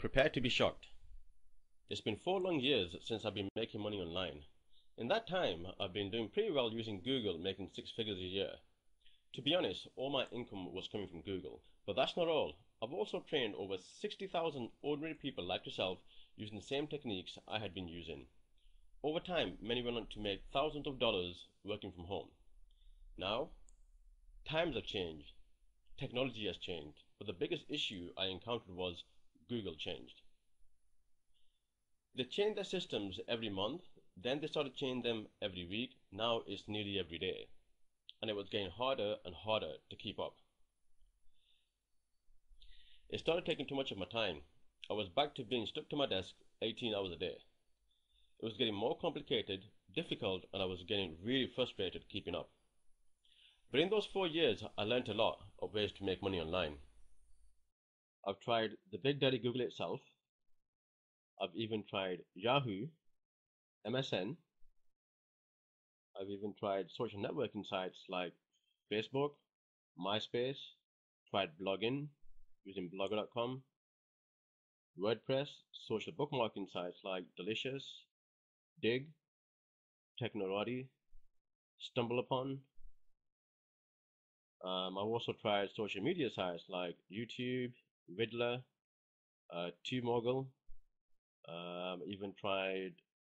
Prepare to be shocked. It's been 4 long years since I've been making money online. In that time, I've been doing pretty well using Google, making 6 figures a year. To be honest, all my income was coming from Google. But that's not all. I've also trained over 60,000 ordinary people like yourself using the same techniques I had been using. Over time, many went on to make thousands of dollars working from home. Now, times have changed. Technology has changed. But the biggest issue I encountered was Google changed. They change their systems every month, then they started changing them every week. Now it's nearly every day. And it was getting harder and harder to keep up. It started taking too much of my time. I was back to being stuck to my desk 18 hours a day. It was getting more complicated, difficult, and I was getting really frustrated keeping up. But in those 4 years, I learned a lot of ways to make money online. I've tried the Big Daddy Google itself. I've even tried Yahoo, MSN. I've even tried social networking sites like Facebook, MySpace, tried blogging using blogger.com, WordPress, social bookmarking sites like Delicious, Dig, Technorati, StumbleUpon. I've also tried social media sites like YouTube, Riddler, TubeMogul. Even tried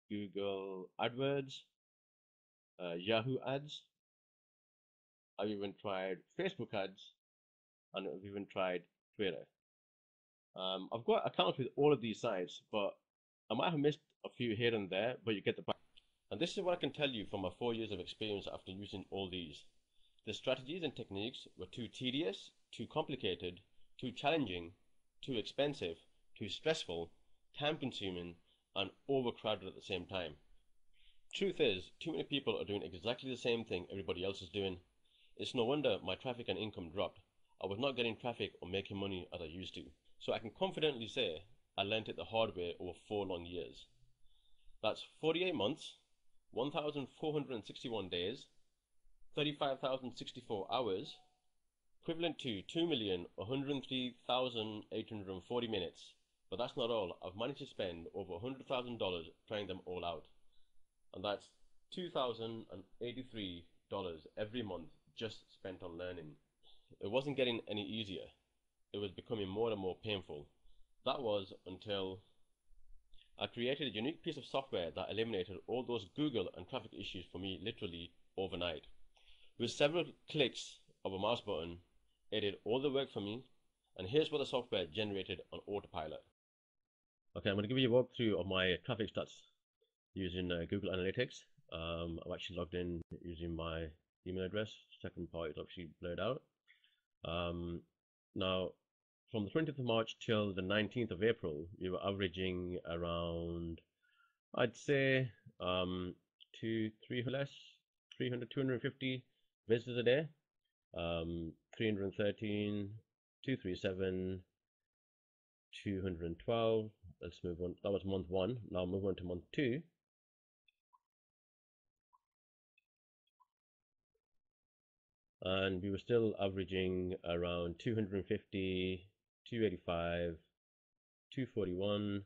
Google AdWords, Yahoo ads. I've even tried Facebook ads, and I've even tried Twitter. I've got accounts with all of these sites, but I might have missed a few here and there, but you get the point. And this is what I can tell you from my 4 years of experience after using all these. The strategies and techniques were too tedious, too complicated, too challenging, too expensive, too stressful, time-consuming, and overcrowded at the same time. Truth is, too many people are doing exactly the same thing everybody else is doing. It's no wonder my traffic and income dropped. I was not getting traffic or making money as I used to. So I can confidently say I learned it the hard way over 4 long years. That's 48 months, 1,461 days, 35,064 hours, equivalent to 2,103,840 minutes. But that's not all. I've managed to spend over $100,000 trying them all out. And that's $2,083 every month just spent on learning. It wasn't getting any easier. It was becoming more and more painful. That was until I created a unique piece of software that eliminated all those Google and traffic issues for me literally overnight. With several clicks of a mouse button, it did all the work for me, and here's what the software generated on autopilot. Okay, I'm going to give you a walkthrough of my traffic stats using Google Analytics. I've actually logged in using my email address. Second part is actually blurred out. Now, from the 20th of March till the 19th of April, we were averaging around, I'd say, 250 visitors a day. 313, 237, 212. Let's move on. That was month 1. Now move on to month 2. And we were still averaging around 250, 285, 241,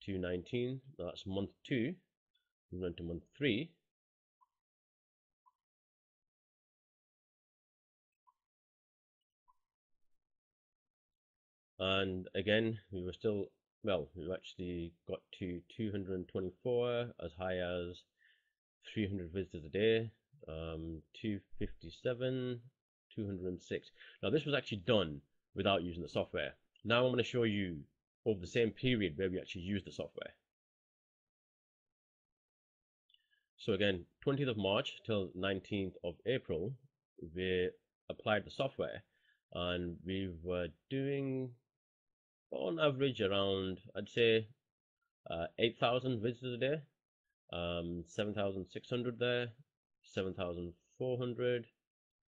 219. That's month 2. We went to month 3. And again, we were still, well, we actually got to 224, as high as 300 visitors a day, 257, 206. Now this was actually done without using the software. Now I'm going to show you over the same period where we actually used the software. So again, 20th of March till 19th of April, we applied the software, and we were doing on average around, I'd say, 8,000 visitors a day, 7,600 there, 7,400,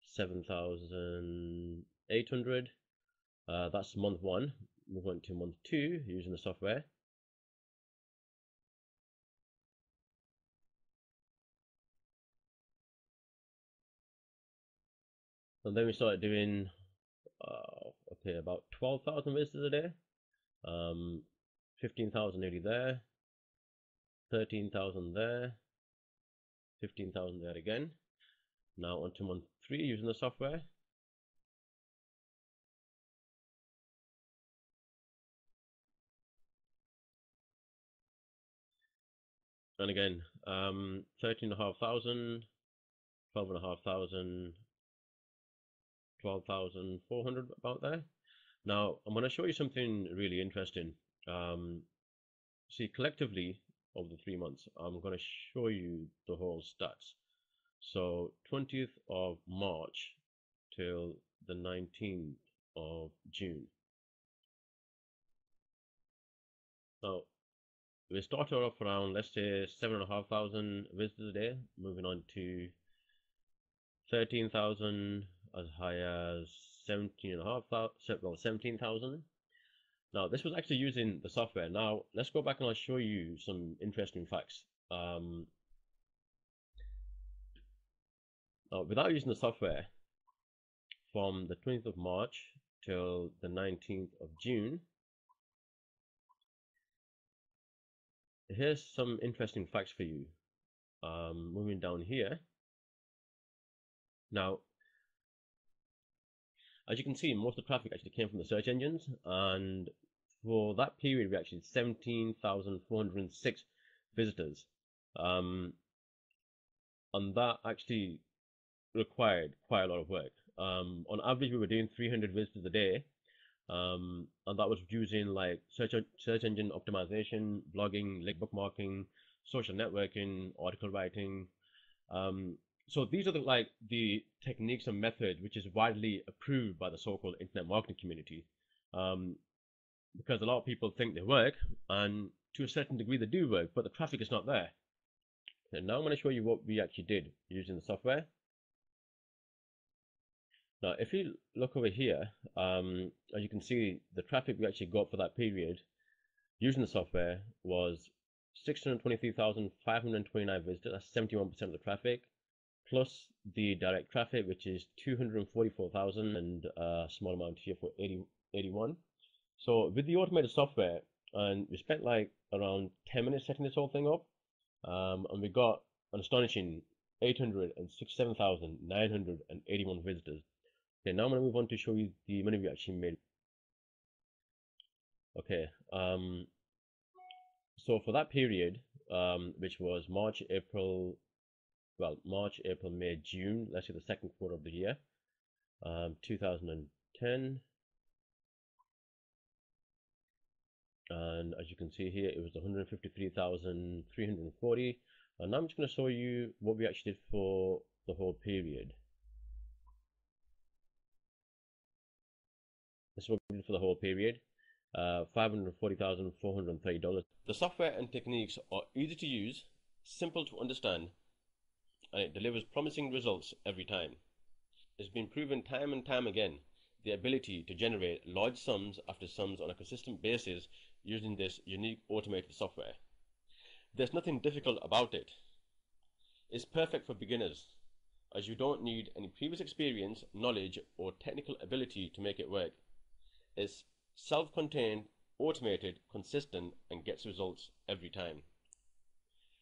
7,800. That's month 1. Move on to month 2 using the software. And then we started doing, okay, about 12,000 visitors a day. 15,000 nearly there, 13,000 there, 15,000 there again. Now on to month 3 using the software. And again, 13,500, 12,500, 12,400 about there. Now I'm going to show you something really interesting. See, collectively over the 3 months, I'm going to show you the whole stats. So 20th of March till the 19th of June. Now we started off around, let's say, 7,500 visitors a day, moving on to 13,000, as high as 17,500, well, 17,000. Now this was actually using the software. Now let's go back and I'll show you some interesting facts. Now, without using the software, from the 20th of March till the 19th of June, here's some interesting facts for you. Moving down here. Now, as you can see, most of the traffic actually came from the search engines, and for that period, we actually had 17,406 visitors. And that actually required quite a lot of work. On average, we were doing 300 visitors a day, and that was using like search engine optimization, blogging, link bookmarking, social networking, article writing. So these are the techniques and methods which is widely approved by the so-called internet marketing community, because a lot of people think they work, and to a certain degree they do work, but the traffic is not there. And now I'm going to show you what we actually did using the software. Now, if you look over here, as you can see, the traffic we actually got for that period using the software was 623,529 visitors. That's 71% of the traffic, plus the direct traffic, which is 244,000, and a small amount here for 81. So with the automated software, and we spent like around 10 minutes setting this whole thing up, and we got an astonishing 867,981 visitors. Okay, now I'm going to move on to show you the money we actually made. Okay, so for that period, which was March, April, May, June, let's say the second quarter of the year, 2010. And as you can see here, it was 153,340. And now I'm just going to show you what we actually did for the whole period. This is what we did for the whole period. $540,430. The software and techniques are easy to use, simple to understand, and it delivers promising results every time. It's been proven time and time again the ability to generate large sums after sums on a consistent basis using this unique automated software. There's nothing difficult about it. It's perfect for beginners, as you don't need any previous experience, knowledge, or technical ability to make it work. It's self-contained, automated, consistent, and gets results every time.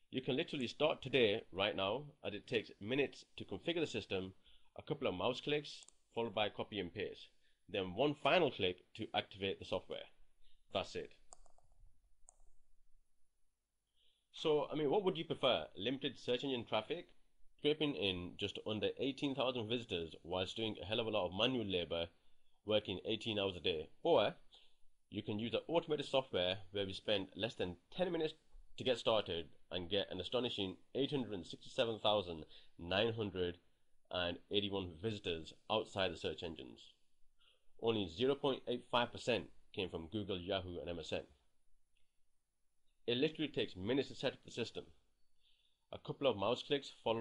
You can literally start today, right now, as it takes minutes to configure the system, a couple of mouse clicks, followed by copy and paste, then one final click to activate the software. That's it. So, what would you prefer? Limited search engine traffic, scraping in just under 18,000 visitors whilst doing a hell of a lot of manual labor, working 18 hours a day? Or you can use the automated software where we spend less than 10 minutes to get started and get an astonishing 867,981 visitors outside the search engines. Only 0.85% came from Google, Yahoo, and MSN. It literally takes minutes to set up the system. A couple of mouse clicks followed